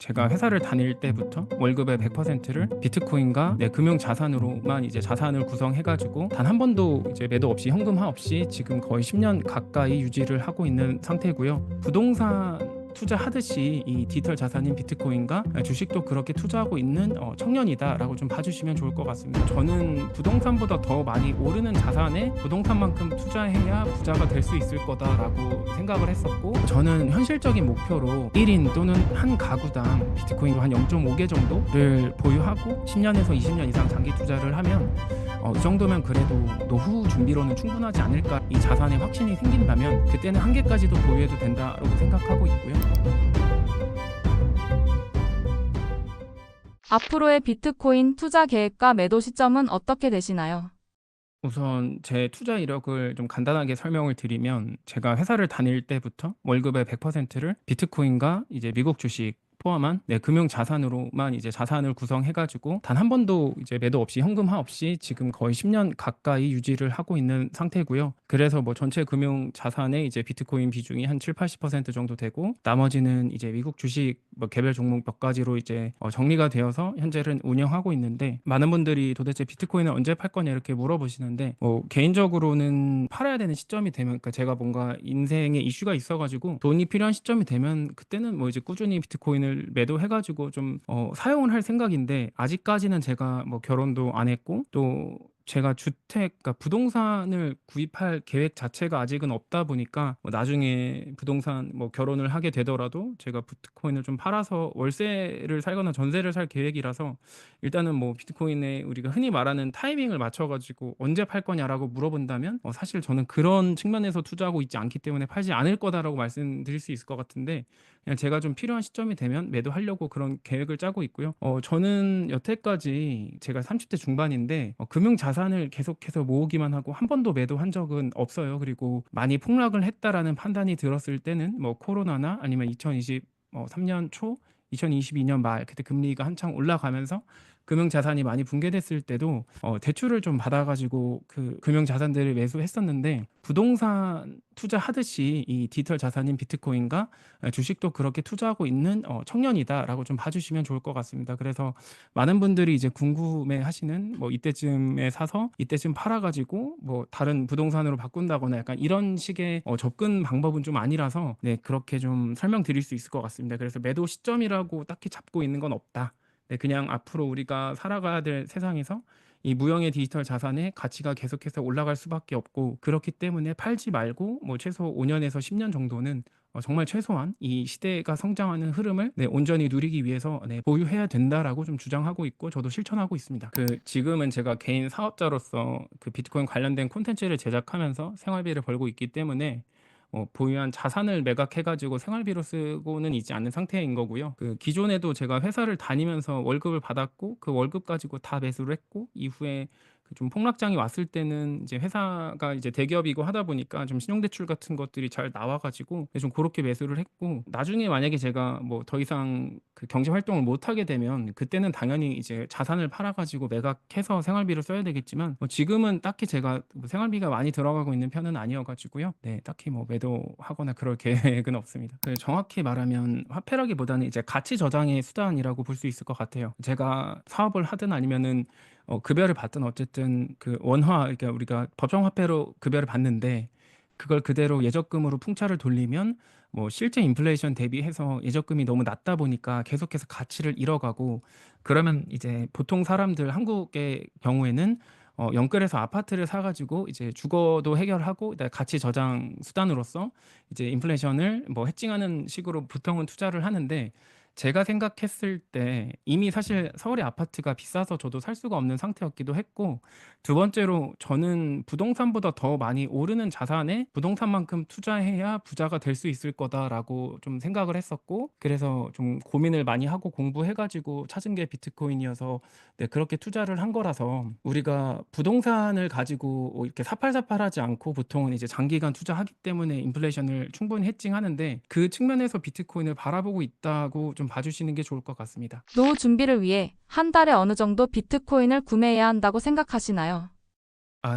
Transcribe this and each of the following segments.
제가 회사를 다닐 때부터 월급의 100%를 비트코인과 금융 자산으로만 이제 자산을 구성해 가지고 단 한 번도 이제 매도 없이 현금화 없이 지금 거의 10년 가까이 유지를 하고 있는 상태고요. 부동산 투자하듯이 이 디지털 자산인 비트코인과 주식도 그렇게 투자하고 있는 청년이다라고 좀 봐주시면 좋을 것 같습니다. 저는 부동산보다 더 많이 오르는 자산에 부동산만큼 투자해야 부자가 될 수 있을 거다라고 생각을 했었고, 저는 현실적인 목표로 1인 또는 한 가구당 비트코인 한 0.5개 정도를 보유하고 10년에서 20년 이상 장기 투자를 하면 이 정도면 그래도 노후 준비로는 충분하지 않을까. 이 자산에 확신이 생긴다면 그때는 한 개까지도 보유해도 된다라고 생각하고 있고요. 앞으로의 비트코인 투자 계획과 매도 시점은 어떻게 되시나요? 우선 제 투자 이력을 좀 간단하게 설명을 드리면, 제가 회사를 다닐 때부터 월급의 100%를 비트코인과 이제 미국 주식 포함한 금융 자산으로만 이제 자산을 구성해 가지고 단 한 번도 이제 매도 없이 현금화 없이 지금 거의 10년 가까이 유지를 하고 있는 상태고요. 그래서 뭐 전체 금융 자산에 이제 비트코인 비중이 한 7-80% 정도 되고, 나머지는 이제 미국 주식 뭐 개별 종목 몇 가지로 이제 정리가 되어서 현재는 운영하고 있는데, 많은 분들이 도대체 비트코인을 언제 팔 거냐 이렇게 물어보시는데, 개인적으로는 팔아야 되는 시점이 되면, 그러니까 제가 뭔가 인생에 이슈가 있어 가지고 돈이 필요한 시점이 되면 그때는 뭐 이제 꾸준히 비트코인을 매도해 가지고 좀 사용을 할 생각인데, 아직까지는 제가 뭐 결혼도 안 했고 또 제가 주택, 그러니까 부동산을 구입할 계획 자체가 아직은 없다 보니까, 뭐 나중에 부동산 뭐 결혼을 하게 되더라도 제가 비트코인을 좀 팔아서 월세를 살거나 전세를 살 계획이라서, 일단은 뭐 비트코인에 우리가 흔히 말하는 타이밍을 맞춰 가지고 언제 팔 거냐라고 물어본다면, 사실 저는 그런 측면에서 투자하고 있지 않기 때문에 팔지 않을 거다라고 말씀드릴 수 있을 것 같은데, 그냥 제가 좀 필요한 시점이 되면 매도하려고 그런 계획을 짜고 있고요. 저는 여태까지 제가 30대 중반인데 금융 자산을 계속해서 모으기만 하고 한 번도 매도한 적은 없어요. 그리고 많이 폭락을 했다라는 판단이 들었을 때는 뭐 코로나나 아니면 2023년 초, 2022년 말, 그때 금리가 한창 올라가면서 금융 자산이 많이 붕괴됐을 때도 대출을 좀 받아 가지고 그 금융 자산들을 매수했었는데, 부동산 투자하듯이 이 디지털 자산인 비트코인과 주식도 그렇게 투자하고 있는 청년이다라고 좀 봐주시면 좋을 것 같습니다. 그래서 많은 분들이 이제 궁금해하시는, 뭐 이때쯤에 사서 이때쯤 팔아 가지고 뭐 다른 부동산으로 바꾼다거나 약간 이런 식의 접근 방법은 좀 아니라서, 그렇게 좀 설명드릴 수 있을 것 같습니다. 그래서 매도 시점이라고 딱히 잡고 있는 건 없다. 그냥 앞으로 우리가 살아가야 될 세상에서 이 무형의 디지털 자산의 가치가 계속해서 올라갈 수밖에 없고, 그렇기 때문에 팔지 말고 뭐 최소 5년에서 10년 정도는 정말 최소한 이 시대가 성장하는 흐름을 온전히 누리기 위해서 보유해야 된다라고 좀 주장하고 있고, 저도 실천하고 있습니다. 지금은 제가 개인 사업자로서 그 비트코인 관련된 콘텐츠를 제작하면서 생활비를 벌고 있기 때문에 보유한 자산을 매각해 가지고 생활비로 쓰고는 있지 않는 상태인 거고요. 기존에도 제가 회사를 다니면서 월급을 받았고 그 월급 가지고 다 매수를 했고, 이후에 좀 폭락장이 왔을 때는 이제 회사가 이제 대기업이고 하다 보니까 좀 신용대출 같은 것들이 잘 나와 가지고 좀 그렇게 매수를 했고, 나중에 만약에 제가 뭐 더 이상 그 경제 활동을 못 하게 되면 그때는 당연히 이제 자산을 팔아 가지고 매각해서 생활비를 써야 되겠지만, 지금은 딱히 제가 뭐 생활비가 많이 들어가고 있는 편은 아니어 가지고요. 딱히 뭐 매도하거나 그럴 계획은 없습니다. 정확히 말하면 화폐라기보다는 이제 가치 저장의 수단이라고 볼 수 있을 것 같아요. 제가 사업을 하든 아니면은 급여를 받든 어쨌든 그 원화, 그러니까 우리가 법정 화폐로 급여를 받는데, 그걸 그대로 예적금으로 풍차를 돌리면 뭐 실제 인플레이션 대비해서 예적금이 너무 낮다 보니까 계속해서 가치를 잃어가고, 그러면 이제 보통 사람들, 한국의 경우에는 영끌해서 아파트를 사 가지고 이제 주거도 해결하고 가치 저장 수단으로서 이제 인플레이션을 뭐 해칭하는 식으로 보통은 투자를 하는데, 제가 생각했을 때 이미 사실 서울의 아파트가 비싸서 저도 살 수가 없는 상태였기도 했고, 두 번째로 저는 부동산보다 더 많이 오르는 자산에 부동산만큼 투자해야 부자가 될 수 있을 거다라고 좀 생각을 했었고, 그래서 좀 고민을 많이 하고 공부해 가지고 찾은 게 비트코인이어서 그렇게 투자를 한 거라서, 우리가 부동산을 가지고 이렇게 사팔사팔하지 않고 보통은 이제 장기간 투자하기 때문에 인플레이션을 충분히 해칭하는데, 그 측면에서 비트코인을 바라보고 있다고 좀 봐주시는 게 좋을 것 같습니다. 노후 준비를 위해 한 달에 어느 정도 비트코인을 구매해야 한다고 생각하시나요?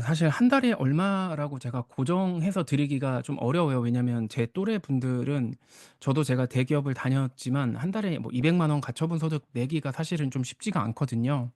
사실 한 달에 얼마라고 제가 고정해서 드리기가 좀 어려워요. 왜냐면 제 또래 분들은 저도 제가 대기업을 다녔지만 한 달에 뭐 200만 원 가처분 소득 내기가 사실은 좀 쉽지가 않거든요.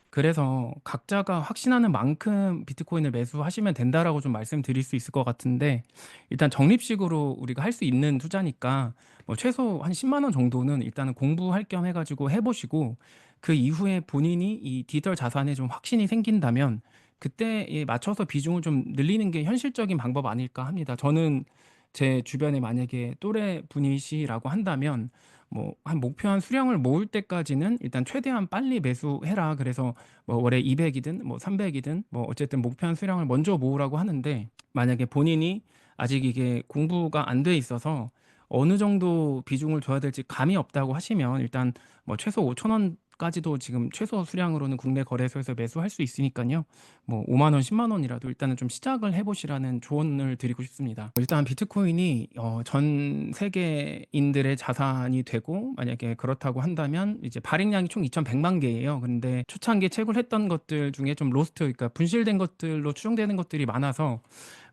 그래서 각자가 확신하는 만큼 비트코인을 매수하시면 된다라고 좀 말씀드릴 수 있을 것 같은데, 일단 적립식으로 우리가 할 수 있는 투자니까 뭐 최소 한 10만 원 정도는 일단은 공부할 겸 해 가지고 해 보시고, 그 이후에 본인이 이 디지털 자산에 좀 확신이 생긴다면 그때에 맞춰서 비중을 좀 늘리는 게 현실적인 방법 아닐까 합니다. 저는 제 주변에 만약에 또래 분이시라고 한다면 뭐 한 목표한 수량을 모을 때까지는 일단 최대한 빨리 매수해라. 그래서 뭐 월에 200 이든 뭐 300 이든 뭐 어쨌든 목표한 수량을 먼저 모으라고 하는데, 만약에 본인이 아직 이게 공부가 안 돼 있어서 어느 정도 비중을 둬야 될지 감이 없다고 하시면, 일단 뭐 최소 5천 원까지도 지금 최소 수량으로는 국내 거래소에서 매수할 수 있으니까요. 뭐 5만 원, 10만 원이라도 일단은 좀 시작을 해 보시라는 조언을 드리고 싶습니다. 일단 비트코인이 전 세계인들의 자산이 되고, 만약에 그렇다고 한다면 이제 발행량이 총 2,100만 개예요. 근데 초창기에 채굴했던 것들 중에 좀 로스트, 그러니까 분실된 것들로 추정되는 것들이 많아서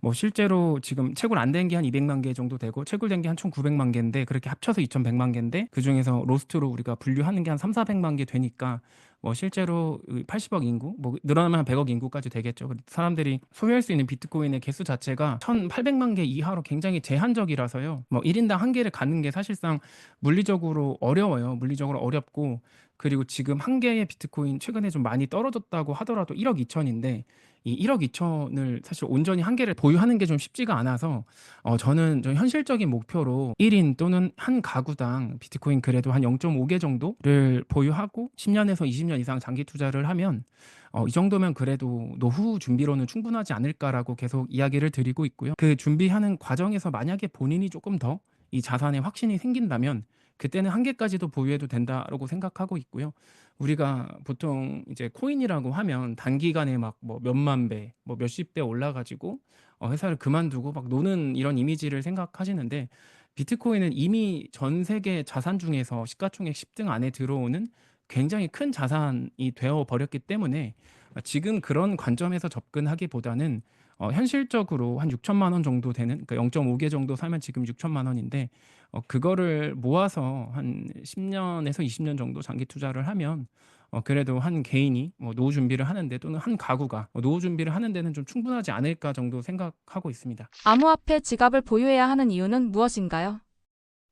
뭐 실제로 지금 채굴 안 된 게 한 200만 개 정도 되고 채굴된 게 한 총 900만 개인데, 그렇게 합쳐서 2,100만 개인데 그중에서 로스트로 우리가 분류하는 게 한 3,400만 개 되니까 뭐 실제로 80억 인구, 뭐 늘어나면 한 100억 인구까지 되겠죠. 사람들이 소유할 수 있는 비트코인의 개수 자체가 1,800만 개 이하로 굉장히 제한적이라서요. 뭐 1인당 한 개를 갖는 게 사실상 물리적으로 어려워요. 물리적으로 어렵고, 그리고 지금 한 개의 비트코인 최근에 좀 많이 떨어졌다고 하더라도 1억 2천인데, 이 1억 2천을 사실 온전히 한 개를 보유하는 게 좀 쉽지가 않아서 저는 좀 현실적인 목표로 1인 또는 한 가구당 비트코인 그래도 한 0.5개 정도를 보유하고 10년에서 20년 이상 장기 투자를 하면 이 정도면 그래도 노후 준비로는 충분하지 않을까라고 계속 이야기를 드리고 있고요. 그 준비하는 과정에서 만약에 본인이 조금 더 이 자산에 확신이 생긴다면 그때는 한 개까지도 보유해도 된다라고 생각하고 있고요. 우리가 보통 이제 코인이라고 하면 단기간에 막 뭐 몇만 배, 뭐 몇십 배 올라 가지고 회사를 그만두고 막 노는 이런 이미지를 생각하시는데, 비트코인은 이미 전 세계 자산 중에서 시가총액 10등 안에 들어오는 굉장히 큰 자산이 되어 버렸기 때문에 지금 그런 관점에서 접근하기보다는 현실적으로 한 6천만 원 정도 되는, 그러니까 0.5개 정도 사면 지금 6천만 원인데 그거를 모아서 한 10년에서 20년 정도 장기 투자를 하면 그래도 한 개인이 뭐 노후 준비를 하는데, 또는 한 가구가 노후 준비를 하는 데는 좀 충분하지 않을까 정도 생각하고 있습니다. 암호화폐 지갑을 보유해야 하는 이유는 무엇인가요?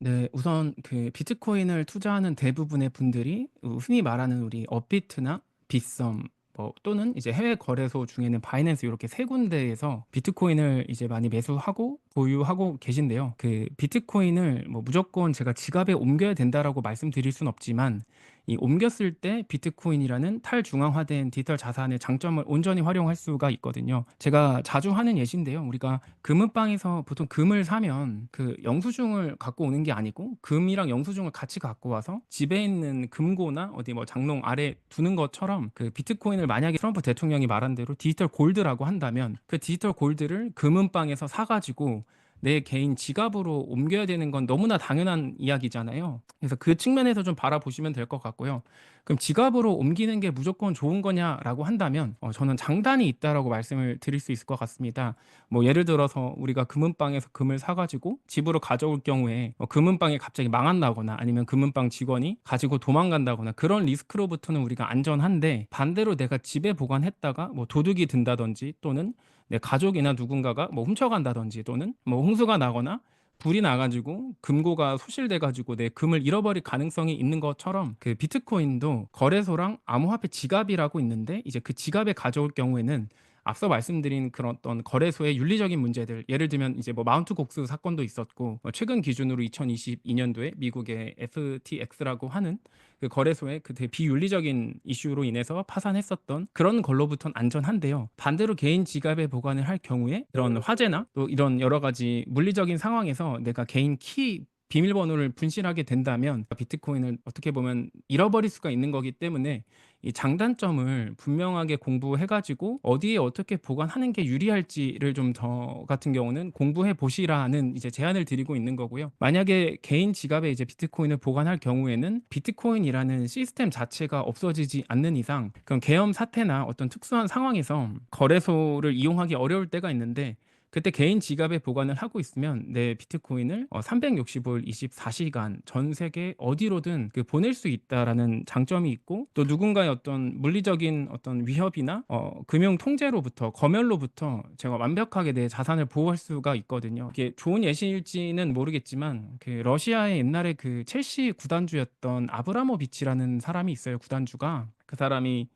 네. 우선 그 비트코인을 투자하는 대부분의 분들이 흔히 말하는 우리 업비트나 빗썸, 뭐 또는 이제 해외 거래소 중에는 바이낸스, 요렇게 세 군데에서 비트코인을 이제 많이 매수하고 보유하고 계신데요. 그 비트코인을 뭐 무조건 제가 지갑에 옮겨야 된다라고 말씀드릴 순 없지만, 이 옮겼을 때 비트코인이라는 탈중앙화된 디지털 자산의 장점을 온전히 활용할 수가 있거든요. 제가 자주 하는 예시인데요. 우리가 금은방에서 보통 금을 사면 그 영수증을 갖고 오는 게 아니고 금이랑 영수증을 같이 갖고 와서 집에 있는 금고나 어디 뭐 장롱 아래 두는 것처럼, 그 비트코인을 만약에 트럼프 대통령이 말한 대로 디지털 골드라고 한다면 그 디지털 골드를 금은방에서 사 가지고 내 개인 지갑으로 옮겨야 되는 건 너무나 당연한 이야기잖아요. 그래서 그 측면에서 좀 바라보시면 될 것 같고요. 그럼 지갑으로 옮기는 게 무조건 좋은 거냐라고 한다면 저는 장단이 있다라고 말씀을 드릴 수 있을 것 같습니다. 뭐 예를 들어서 우리가 금은방에서 금을 사 가지고 집으로 가져올 경우에 금은방이 갑자기 망한다거나 아니면 금은방 직원이 가지고 도망간다거나 그런 리스크로부터는 우리가 안전한데, 반대로 내가 집에 보관했다가 뭐 도둑이 든다든지, 또는 내 가족이나 누군가가 뭐 훔쳐간다든지, 또는 뭐 홍수가 나거나 불이 나 가지고 금고가 소실돼 가지고 내 금을 잃어버릴 가능성이 있는 것처럼, 그 비트코인도 거래소랑 암호화폐 지갑이라고 있는데, 이제 그 지갑에 가져올 경우에는 앞서 말씀드린 그런 어떤 거래소의 윤리적인 문제들, 예를 들면 이제 뭐 마운트 곡스 사건도 있었고, 최근 기준으로 2022년도에 미국의 FTX라고 하는 그 거래소의 그 되게 비윤리적인 이슈로 인해서 파산했었던 그런 걸로부터는 안전한데요. 반대로 개인 지갑에 보관을 할 경우에 이런 화재나 또 이런 여러 가지 물리적인 상황에서 내가 개인 키 비밀번호를 분실하게 된다면 비트코인을 어떻게 보면 잃어버릴 수가 있는 거기 때문에 이 장단점을 분명하게 공부해 가지고 어디에 어떻게 보관하는 게 유리할지를 좀 저 같은 경우는 공부해 보시라는 이제 제안을 드리고 있는 거고요. 만약에 개인 지갑에 이제 비트코인을 보관할 경우에는 비트코인이라는 시스템 자체가 없어지지 않는 이상 그런 계엄 사태나 어떤 특수한 상황에서 거래소를 이용하기 어려울 때가 있는데 그때 개인 지갑에 보관을 하고 있으면 내 비트코인을 365일 24시간 전 세계 어디로든 보낼 수 있다라는 장점이 있고 또 누군가의 어떤 물리적인 어떤 위협이나 금융 통제로부터 검열로부터 제가 완벽하게 내 자산을 보호할 수가 있거든요. 이게 좋은 예시일지는 모르겠지만 러시아의 옛날에 첼시 구단주였던 아브라모비치라는 사람이 있어요, 구단주가. 그 사람이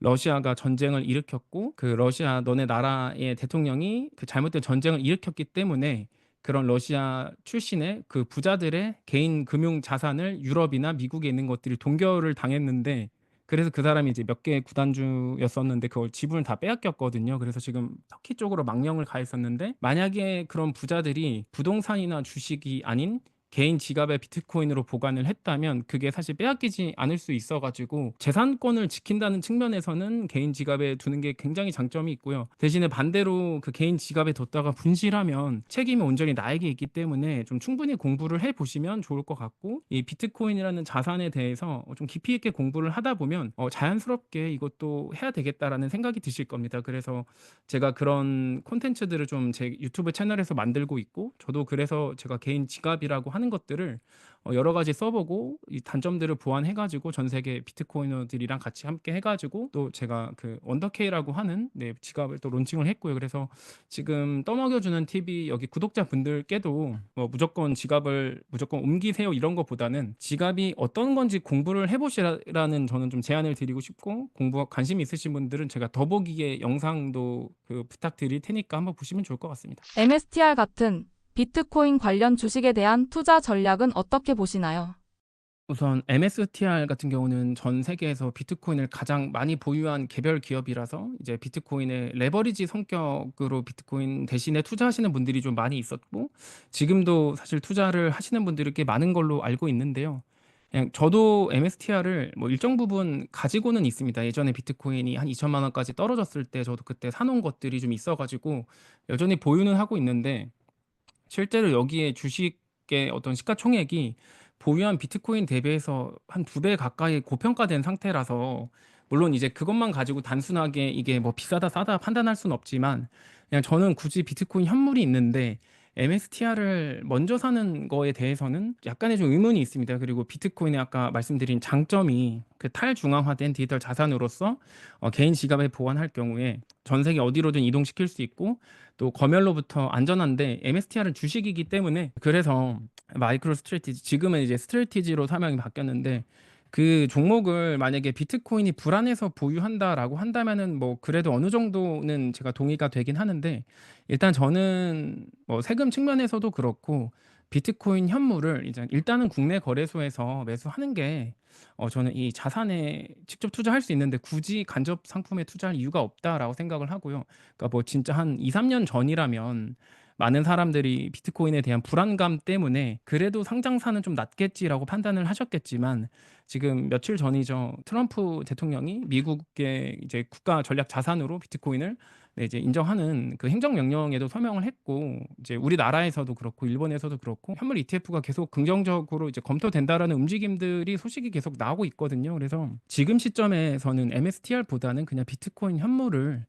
러시아가 전쟁을 일으켰고 러시아 너네 나라의 대통령이 잘못된 전쟁을 일으켰기 때문에 그런 러시아 출신의 부자들의 개인 금융 자산을 유럽이나 미국에 있는 것들이 동결을 당했는데 그래서 그 사람이 이제 몇 개의 구단주였었는데 그걸 지분을 다 빼앗겼거든요. 그래서 지금 터키 쪽으로 망령을 가했었는데 만약에 그런 부자들이 부동산이나 주식이 아닌 개인 지갑에 비트코인으로 보관을 했다면 그게 사실 빼앗기지 않을 수 있어 가지고 재산권을 지킨다는 측면에서는 개인 지갑에 두는 게 굉장히 장점이 있고요. 대신에 반대로 개인 지갑에 뒀다가 분실하면 책임이 온전히 나에게 있기 때문에 좀 충분히 공부를 해 보시면 좋을 것 같고 이 비트코인이라는 자산에 대해서 좀 깊이 있게 공부를 하다 보면 자연스럽게 '이것도 해야 되겠다.'라는 생각이 드실 겁니다. 그래서 제가 그런 콘텐츠들을 좀 제 유튜브 채널에서 만들고 있고 저도 그래서 제가 개인 지갑이라고 하는 것들을 여러 가지 써 보고 이 단점들을 보완해 가지고 전 세계 비트코이너들이랑 같이 함께 해 가지고 또 제가 원더케이라고 하는 지갑을 또 론칭을 했고요. 그래서 지금 떠먹여 주는 TV 여기 구독자분들께도 뭐 "무조건 지갑을 무조건 옮기세요." 이런 것보다는 지갑이 어떤 건지 공부를 해 보시라는 저는 좀 제안을 드리고 싶고 공부가 관심 있으신 분들은 제가 더보기에 영상도 부탁드릴 테니까 한번 보시면 좋을 것 같습니다. MSTR 같은 비트코인 관련 주식에 대한 투자 전략은 어떻게 보시나요? 우선 MSTR 같은 경우는 전 세계에서 비트코인을 가장 많이 보유한 개별 기업이라서 이제 비트코인의 레버리지 성격으로 비트코인 대신에 투자하시는 분들이 좀 많이 있었고 지금도 사실 투자를 하시는 분들이 꽤 많은 걸로 알고 있는데요. 그냥 저도 MSTR을 뭐 일정 부분 가지고는 있습니다. 예전에 비트코인이 한 2천만 원까지 떨어졌을 때 저도 그때 사 놓은 것들이 좀 있어 가지고 여전히 보유는 하고 있는데 실제로 여기에 주식의 어떤 시가총액이 보유한 비트코인 대비해서 한 2배 가까이 고평가된 상태라서 물론 이제 그것만 가지고 단순하게 이게 뭐 비싸다 싸다 판단할 수는 없지만 그냥 저는 굳이 비트코인 현물이 있는데 MSTR을 먼저 사는 거에 대해서는 약간의 좀 의문이 있습니다. 그리고 비트코인의 아까 말씀드린 장점이 탈중앙화된 디지털 자산으로서 개인 지갑에 보관할 경우에 전 세계 어디로든 이동시킬 수 있고 또 검열로부터 안전한데 MSTR은 주식이기 때문에 그래서 마이크로 스트래티지 지금은 이제 스트래티지로 사명이 바뀌었는데 그 종목을 만약에 비트코인이 불안해서 보유한다라고 한다면은 뭐 그래도 어느 정도는 제가 동의가 되긴 하는데 일단 저는 뭐 세금 측면에서도 그렇고 비트코인 현물을 이제 일단은 국내 거래소에서 매수하는 게 저는 이 자산에 직접 투자할 수 있는데 굳이 간접 상품에 투자할 이유가 없다라고 생각을 하고요. 그러니까 뭐 진짜 한 2-3년 전이라면 많은 사람들이 비트코인에 대한 불안감 때문에 '그래도 상장사는 좀 낫겠지.'라고 판단을 하셨겠지만 지금 며칠 전이죠. 트럼프 대통령이 미국의 이제 국가 전략 자산으로 비트코인을 이제 인정하는 행정명령에도 서명을 했고 이제 우리나라에서도 그렇고 일본에서도 그렇고 현물 ETF가 계속 긍정적으로 이제 검토된다라는 움직임들이 소식이 계속 나오고 있거든요. 그래서 지금 시점에서는 MSTR보다는 그냥 비트코인 현물을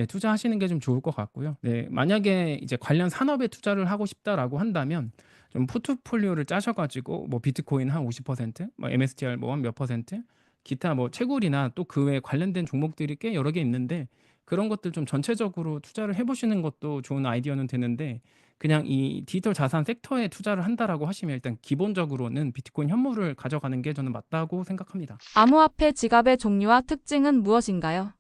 투자하시는 게 좀 좋을 것 같고요. 네, 만약에 이제 관련 산업에 투자를 하고 싶다라고 한다면 좀 포트폴리오를 짜셔 가지고 뭐 비트코인 한 50%, 뭐 MSTR 뭐 한 몇 퍼센트, 기타 뭐 채굴이나 또 그 외에 관련된 종목들이 꽤 여러 개 있는데 그런 것들 좀 전체적으로 투자를 해 보시는 것도 좋은 아이디어는 되는데 그냥 이 디지털 자산 섹터에 투자를 한다라고 하시면 일단 기본적으로는 비트코인 현물을 가져가는 게 저는 맞다고 생각합니다. 암호화폐 지갑의 종류와 특징은 무엇인가요?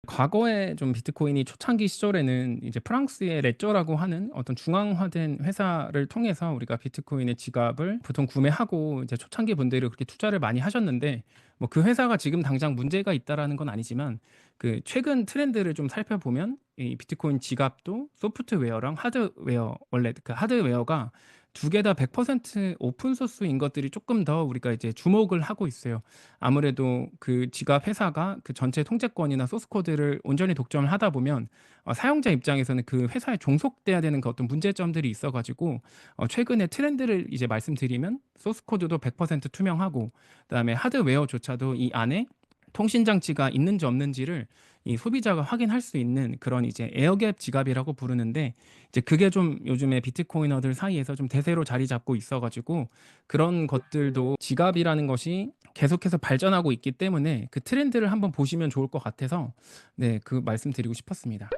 과거에 좀 비트코인이 초창기 시절에는 이제 프랑스의 레저라고 하는 어떤 중앙화된 회사를 통해서 우리가 비트코인의 지갑을 보통 구매하고 이제 초창기 분들이 그렇게 투자를 많이 하셨는데 뭐 그 회사가 지금 당장 문제가 있다라는 건 아니지만 최근 트렌드를 좀 살펴보면 이 비트코인 지갑도 소프트웨어랑 하드웨어 원래 하드웨어가 두 개 다 100% 오픈 소스인 것들이 쪼끔 더 우리가 이제 주목을 하고 있어요. 아무래도 그 지갑 회사가 그 전체 통제권이나 소스 코드를 온전히 독점을 하다 보면 사용자 입장에서는 그 회사에 종속돼야 되는 그 어떤 문제점들이 있어 가지고 최근에 트렌드를 이제 말씀드리면 소스 코드도 100% 투명하고, 그다음에 하드웨어조차도 이 안에 통신 장치가 있는지 없는지를 이 소비자가 확인할 수 있는 그런 이제 에어갭 지갑이라고 부르는데, 이제 그게 좀 요즘에 비트코이너들 사이에서 좀 대세로 자리 잡고 있어 가지고 그런 것들도 지갑이라는 것이 계속해서 발전하고 있기 때문에 그 트렌드를 한번 보시면 좋을 것 같아서 네 그 말씀드리고 싶었습니다.